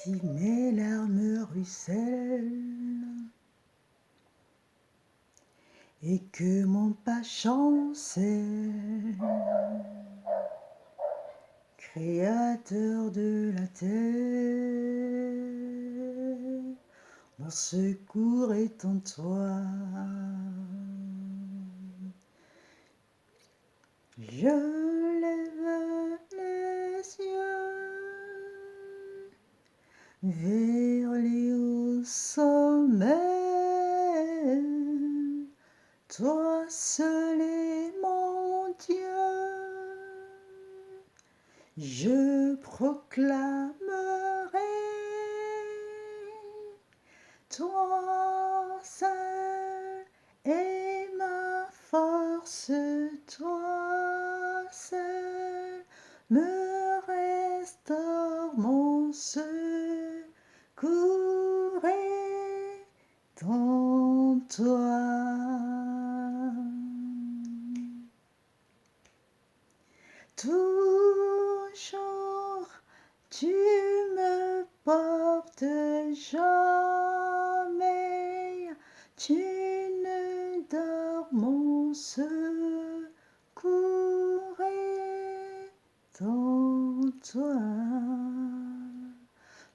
Si mes larmes ruissellent et que mon pas chancelle, Créateur de la terre, mon secours est en toi. Je lève les yeux vers les hauts sommets. Toi seul est mon Dieu. Je proclamerai, toi seul est ma force, toi seul me restaure mon secours est en toi. Toujours tu me portes, jamais tu ne dors, mon secours est en toi.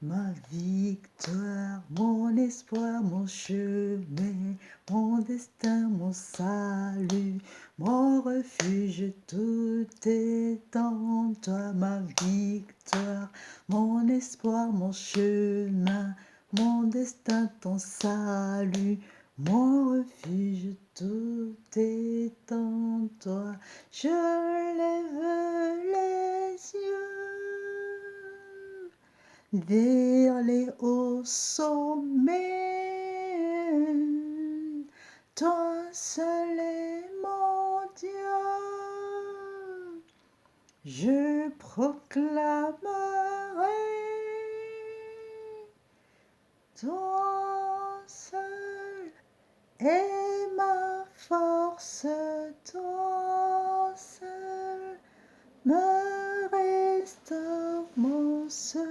Ma victoire, mon espoir, mon chemin, mon destin, mon salut, mon refuge, tout est en toi. Ma victoire, mon espoir, mon chemin, mon destin, ton salut, mon refuge, tout est en toi. Je lève les yeux vers les hauts sommets. Toi seul est mon Dieu. Je proclamerai, toi seul est ma force, toi seul me restaure mon secours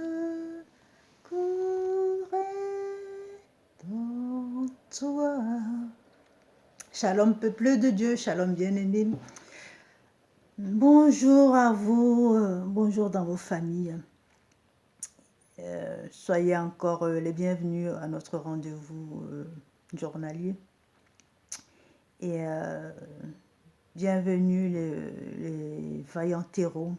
est en toi. Shalom peuple de Dieu, shalom bien-aimés. Bonjour à vous, bonjour dans vos familles. Soyez encore les bienvenus à notre rendez-vous journalier. Et bienvenue les vaillants héros.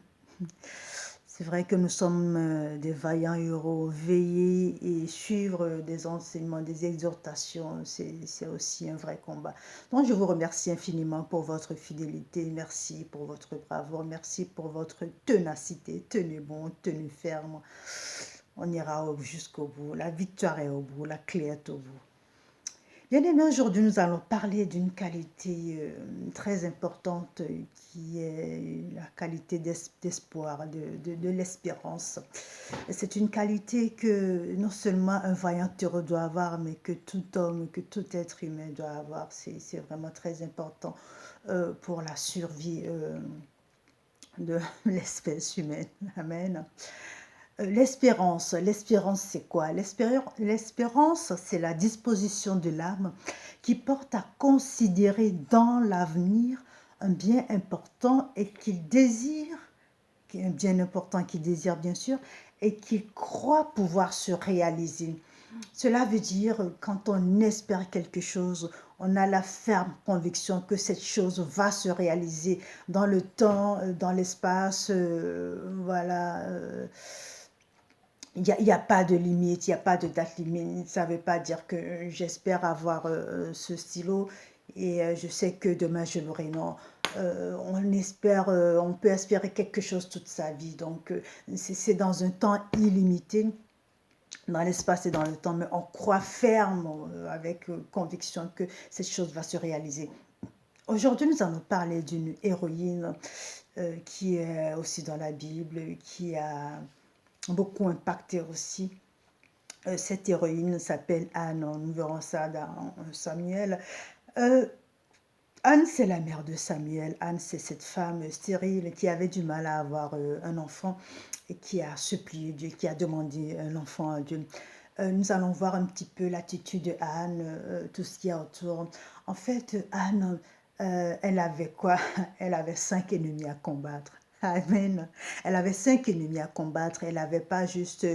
C'est vrai que nous sommes des vaillants héros. Veiller et suivre des enseignements, des exhortations, c'est aussi un vrai combat. Donc je vous remercie infiniment pour votre fidélité. Merci pour votre bravoure. Merci pour votre ténacité. Tenez bon, tenez ferme. On ira jusqu'au bout. La victoire est au bout. La clé est au bout. Bien aimé, aujourd'hui nous allons parler d'une qualité très importante qui est la qualité d'espoir, de l'espérance. C'est une qualité que non seulement un vaillant héros doit avoir, mais que tout homme, que tout être humain doit avoir. C'est vraiment très important pour la survie de l'espèce humaine. Amen. L'espérance c'est quoi? L'espérance, c'est la disposition de l'âme qui porte à considérer dans l'avenir un bien important et qu'il désire, un bien important qu'il désire bien sûr, et qu'il croit pouvoir se réaliser. Cela veut dire, quand on espère quelque chose, on a la ferme conviction que cette chose va se réaliser dans le temps, dans l'espace, voilà. Il n'y a pas de limite, il n'y a pas de date limite. Ça ne veut pas dire que j'espère avoir ce stylo et je sais que demain je l'aurai. Non, on peut espérer quelque chose toute sa vie. Donc, c'est dans un temps illimité, dans l'espace et dans le temps, mais on croit ferme, avec conviction que cette chose va se réaliser. Aujourd'hui, nous allons parler d'une héroïne qui est aussi dans la Bible, qui a beaucoup impacté aussi. Cette héroïne s'appelle Anne, nous verrons ça dans Samuel. Anne, c'est la mère de Samuel. Anne, c'est cette femme stérile qui avait du mal à avoir un enfant et qui a supplié Dieu, qui a demandé un enfant à Dieu. Nous allons voir un petit peu l'attitude de Anne, tout ce qu'il y a autour. En fait, Anne, elle avait quoi? Elle avait 5 ennemis à combattre. Amen. Elle avait 5 ennemis à combattre. Elle n'avait pas juste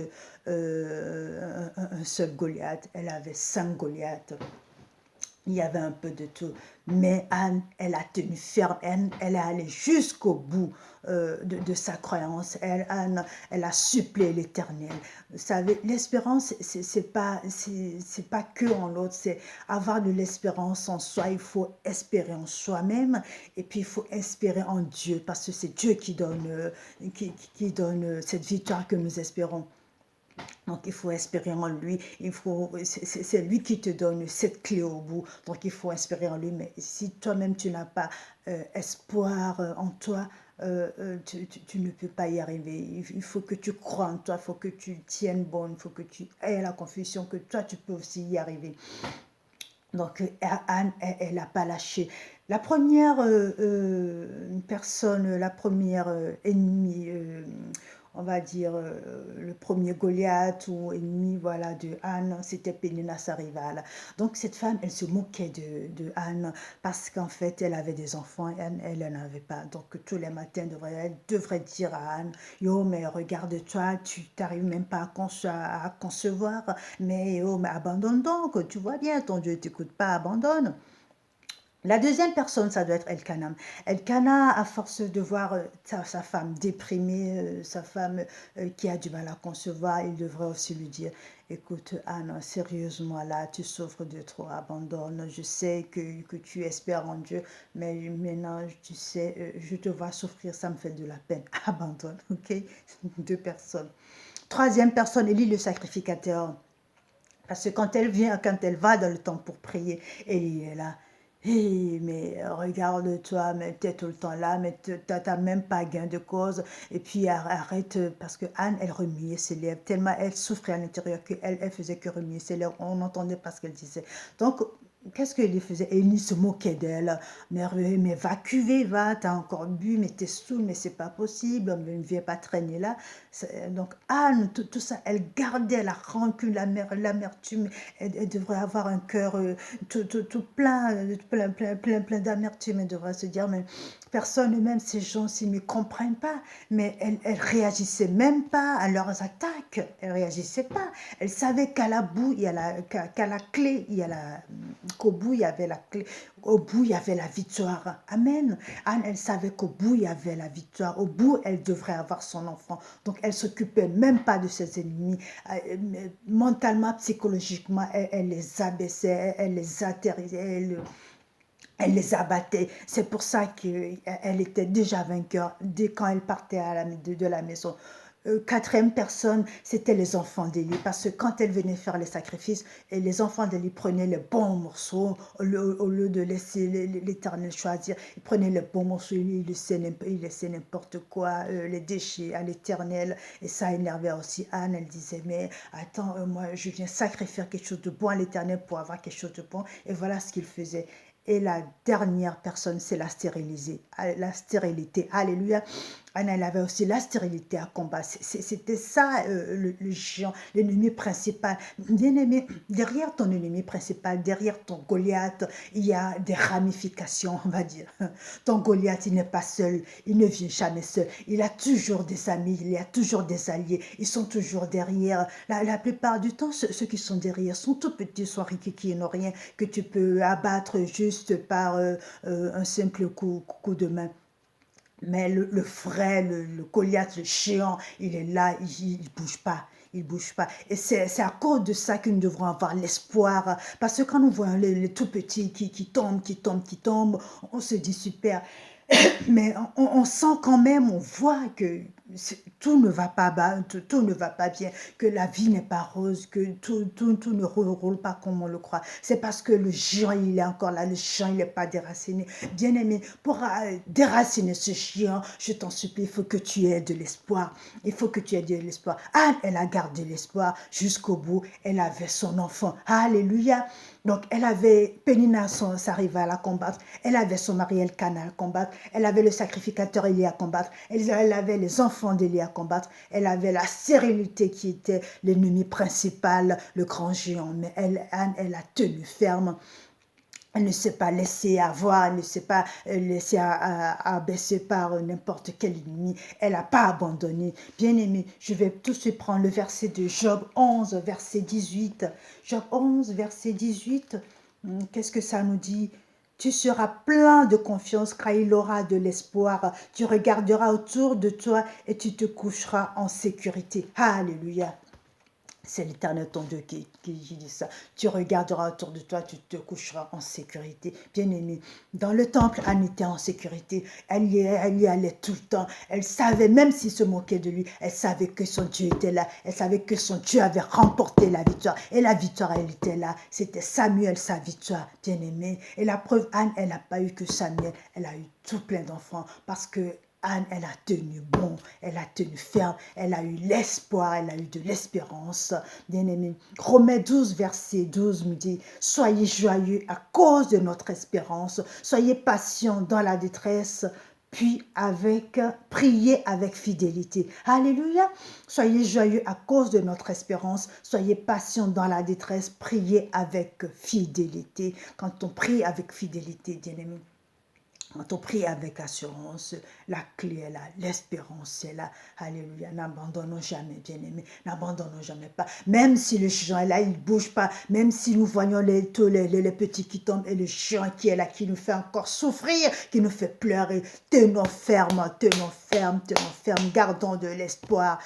un seul Goliath. Elle avait 5 Goliaths. Il y avait un peu de tout. Mais Anne, elle a tenu ferme. Elle est allée jusqu'au bout de sa croyance. Anne, elle a supplié l'Éternel. Vous savez, l'espérance, c'est pas que en l'autre, c'est avoir de l'espérance en soi. Il faut espérer en soi-même et puis il faut espérer en Dieu parce que c'est Dieu qui donne, qui donne cette victoire que nous espérons. Donc, il faut espérer en lui. C'est lui qui te donne cette clé au bout. Donc, il faut espérer en lui. Mais si toi-même, tu n'as pas espoir en toi, tu ne peux pas y arriver. Il faut que tu crois en toi. Il faut que tu tiennes bon. Il faut que tu aies la confusion que toi, tu peux aussi y arriver. Donc, Anne, elle n'a pas lâché. La première personne, la première ennemie, on va dire le premier Goliath ou ennemi voilà, de Anne, c'était Pénina, sa rivale. Donc, cette femme, elle se moquait de Anne parce qu'en fait, elle avait des enfants et Anne, elle n'en avait pas. Donc, tous les matins, elle devrait dire à Anne, yo, mais regarde-toi, tu n'arrives même pas à concevoir, mais yo, mais abandonne donc, tu vois bien, ton Dieu ne t'écoute pas, abandonne. La deuxième personne, ça doit être Elkanah. Elkanah, à force de voir sa femme déprimée, sa femme qui a du mal à concevoir, il devrait aussi lui dire, écoute Anne, sérieusement là, tu souffres de trop, abandonne. Je sais que tu espères en Dieu, mais maintenant, tu sais, je te vois souffrir, ça me fait de la peine. Abandonne, ok? Deux personnes. Troisième personne, Élie le sacrificateur. Parce que quand elle va dans le temple pour prier, Élie est là. Hey, mais regarde-toi, mais tu es tout le temps là, mais tu n'as même pas gain de cause. Et puis arrête, parce que Anne, elle remuait ses lèvres, tellement elle souffrait à l'intérieur qu'elle elle faisait que remuer ses lèvres. On n'entendait pas ce qu'elle disait. Donc, qu'est-ce qu'il faisait? Élie se moquait d'elle. Mais va cuver, va, t'as encore bu, mais t'es saoul, mais c'est pas possible, mais ne viens pas traîner là. Donc Anne, tout ça, elle gardait la rancune, l'amertume. Elle devrait avoir un cœur tout plein d'amertume. Elle devrait se dire, mais personne, même ces gens-ci ne me comprennent pas. Mais elle réagissait même pas à leurs attaques. Elle réagissait pas. Elle savait qu'à la bout, qu'à la clé, qu'au bout, il y avait la clé. Au bout, il y avait la victoire. Amen. Anne, elle savait qu'au bout, il y avait la victoire. Au bout, elle devrait avoir son enfant. Donc, elle s'occupait même pas de ses ennemis. Mentalement, psychologiquement, elle les abaissait, elle les atterrissait, elle les abattait. C'est pour ça qu'elle était déjà vainqueur dès quand elle partait de la maison. Quatrième personne, c'était les enfants d'Élie. Parce que quand elle venait faire les sacrifices, et les enfants d'Élie prenaient les bons morceaux au lieu de laisser l'Éternel choisir. Ils prenaient les bons morceaux, ils laissaient n'importe quoi, les déchets à l'Éternel. Et ça énervait aussi Anne. Elle disait, mais attends, moi je viens sacrifier quelque chose de bon à l'Éternel pour avoir quelque chose de bon. Et voilà ce qu'il faisait. Et la dernière personne, c'est la stérilité. Alléluia. Anna, elle avait aussi la stérilité à combattre. C'était ça le géant, l'ennemi principal. Bien-aimé, derrière ton ennemi principal, derrière ton Goliath, il y a des ramifications, on va dire. Ton Goliath, il n'est pas seul, il ne vient jamais seul. Il a toujours des amis, il y a toujours des alliés, ils sont toujours derrière. La plupart du temps, ceux qui sont derrière sont tout petits, sont qui n'ont rien, que tu peux abattre juste par un simple coup de main. Mais le frère, le Goliath, le géant, il est là, il ne bouge pas. Il ne bouge pas. Et c'est à cause de ça que nous devrons avoir l'espoir. Parce que quand nous voyons les tout petits qui tombent, on se dit super. Mais on sent quand même, on voit que tout ne va pas bien, tout ne va pas bien, que la vie n'est pas rose, que tout ne roule pas comme on le croit. C'est parce que le géant, il est encore là, le géant, il n'est pas déraciné. Bien aimé, pour déraciner ce géant, je t'en supplie, il faut que tu aies de l'espoir. Il faut que tu aies de l'espoir. Anne, elle a gardé l'espoir jusqu'au bout. Elle avait son enfant. Alléluia. Donc, elle avait Pénina, sa rivale à combattre. Elle avait son mari Elkana à combattre. Elle avait le sacrificateur Élie à combattre. Elle avait les enfants d'Élie à combattre. Elle avait la sérénité qui était l'ennemi principal, le grand géant. Mais Anne, elle a tenu ferme. Elle ne s'est pas laissée avoir, elle ne s'est pas laissée abaisser par n'importe quel ennemi. Elle n'a pas abandonné. Bien-aimé, je vais tout de suite prendre le verset de Job 11, verset 18. Job 11, verset 18. Qu'est-ce que ça nous dit? Tu seras plein de confiance car il aura de l'espoir. Tu regarderas autour de toi et tu te coucheras en sécurité. Alléluia. C'est l'Éternel ton Dieu qui dit ça. Tu regarderas autour de toi, tu te coucheras en sécurité. Bien-aimé, dans le temple, Anne était en sécurité. Elle y allait tout le temps. Elle savait, même s'il se moquait de lui, elle savait que son Dieu était là. Elle savait que son Dieu avait remporté la victoire. Et la victoire, elle était là. C'était Samuel, sa victoire, bien-aimé. Et la preuve, Anne, elle n'a pas eu que Samuel. Elle a eu tout plein d'enfants parce que Anne, elle a tenu bon, elle a tenu ferme, elle a eu l'espoir, elle a eu de l'espérance. Bien-aimé, Romains 12, verset 12 me dit, soyez joyeux à cause de notre espérance, soyez patients dans la détresse, puis priez avec fidélité. Alléluia. Soyez joyeux à cause de notre espérance, soyez patients dans la détresse, priez avec fidélité. Quand on prie avec fidélité, bien-aimé, quand on prie avec assurance, la clé est là, l'espérance est là. Alléluia, n'abandonnons jamais, bien-aimés, n'abandonnons jamais pas. Même si le géant est là, il ne bouge pas, même si nous voyons les petits qui tombent et le géant qui est là, qui nous fait encore souffrir, qui nous fait pleurer, tenons ferme, gardons de l'espoir,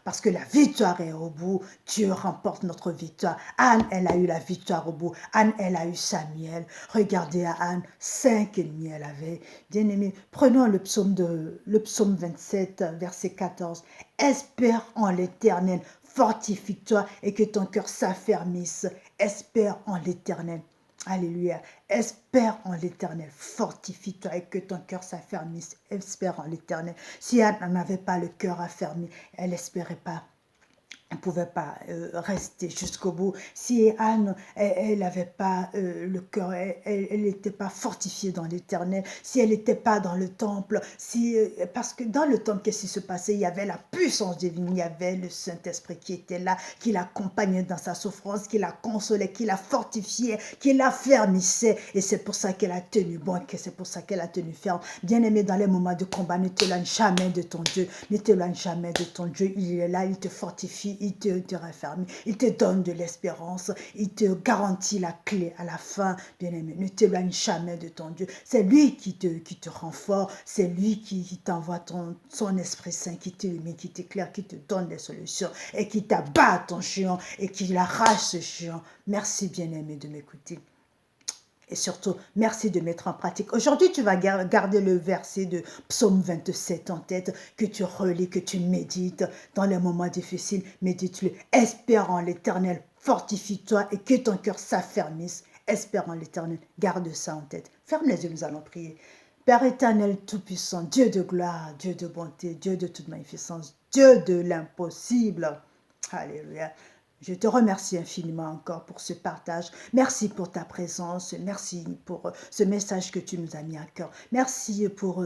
parce que la victoire est au bout. Dieu remporte notre victoire. Anne, elle a eu la victoire au bout. Anne, elle a eu Samuel. Regardez à Anne, 5 ennemis elle avait. Bien-aimé, prenons le psaume 27, verset 14. Espère en l'Éternel, fortifie-toi et que ton cœur s'affermisse. Espère en l'Éternel. Alléluia. Espère en l'Éternel. Fortifie-toi et que ton cœur s'affermisse. Espère en l'Éternel. Si Anne n'avait pas le cœur affermi, elle n'espérait pas. Elle ne pouvait pas rester jusqu'au bout. Si Anne, elle n'avait pas le cœur, elle n'était pas fortifiée dans l'Éternel, si elle n'était pas dans le temple, parce que dans le temple, qu'est-ce qui se passait? Il y avait la puissance divine, il y avait le Saint-Esprit qui était là, qui l'accompagnait dans sa souffrance, qui la consolait, qui la fortifiait, qui l'affermissait. Et c'est pour ça qu'elle a tenu bon, c'est pour ça qu'elle a tenu ferme. Bien-aimé, dans les moments de combat, ne t'éloigne jamais de ton Dieu, ne t'éloigne jamais de ton Dieu. Il est là, il te fortifie, il te raffermit, il te donne de l'espérance, il te garantit la clé à la fin, bien-aimé. Ne t'éloigne jamais de ton Dieu. C'est lui qui te rend fort, c'est lui qui t'envoie son Esprit Saint, qui t'illumine, qui t'éclaire, qui te donne des solutions et qui t'abat ton géant et qui l'arrache ce géant. Merci, bien-aimé, de m'écouter. Et surtout, merci de mettre en pratique. Aujourd'hui, tu vas garder le verset de Psaume 27 en tête, que tu relis, que tu médites dans les moments difficiles. Médite-le. Espère en l'Éternel, fortifie-toi et que ton cœur s'affermisse. Espère en l'Éternel. Garde ça en tête. Ferme les yeux, nous allons prier. Père éternel, tout-puissant, Dieu de gloire, Dieu de bonté, Dieu de toute magnificence, Dieu de l'impossible. Alléluia. Je te remercie infiniment encore pour ce partage. Merci pour ta présence. Merci pour ce message que tu nous as mis à cœur. Merci pour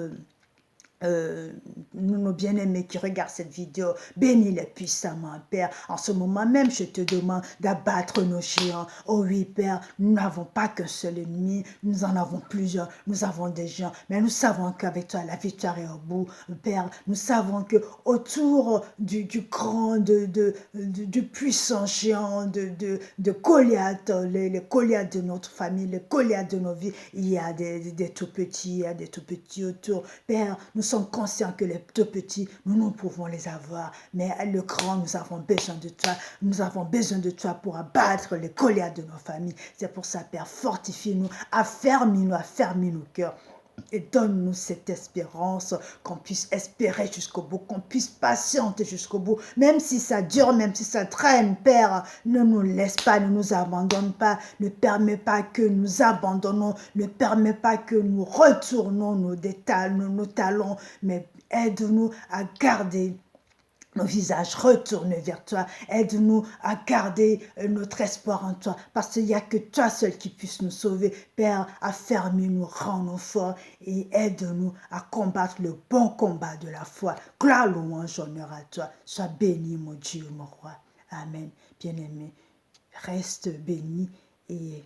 nos bien-aimés qui regardent cette vidéo. Bénis-les puissamment, Père. En ce moment même, je te demande d'abattre nos géants. Oh oui, Père, nous n'avons pas qu'un seul ennemi. Nous en avons plusieurs. Nous avons des géants. Mais nous savons qu'avec toi, la victoire est au bout. Père, nous savons que autour du grand, du puissant géant, de Goliath, les Goliaths de notre famille, les Goliaths de nos vies, il y a des tout petits, il y a des tout petits autour. Père, nous sommes conscients que les tout petits, nous pouvons les avoir. Mais le grand, nous avons besoin de toi. Nous avons besoin de toi pour abattre les Goliaths de nos familles. C'est pour ça, Père, fortifie-nous, affermis nos cœurs. Et donne-nous cette espérance, qu'on puisse espérer jusqu'au bout, qu'on puisse patienter jusqu'au bout, même si ça dure, même si ça traîne, Père, ne nous laisse pas, ne nous abandonne pas, ne permets pas que nous abandonnons, ne permets pas que nous retournons nos talons, mais aide-nous à garder nos visages retournés vers toi. Aide-nous à garder notre espoir en toi, parce qu'il n'y a que toi seul qui puisse nous sauver. Père, affermis-nous, rends-nous forts et aide-nous à combattre le bon combat de la foi. Gloire, louange, honneur à toi. Sois béni, mon Dieu, mon roi. Amen. Bien-aimé, reste béni et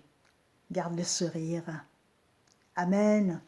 garde le sourire. Amen.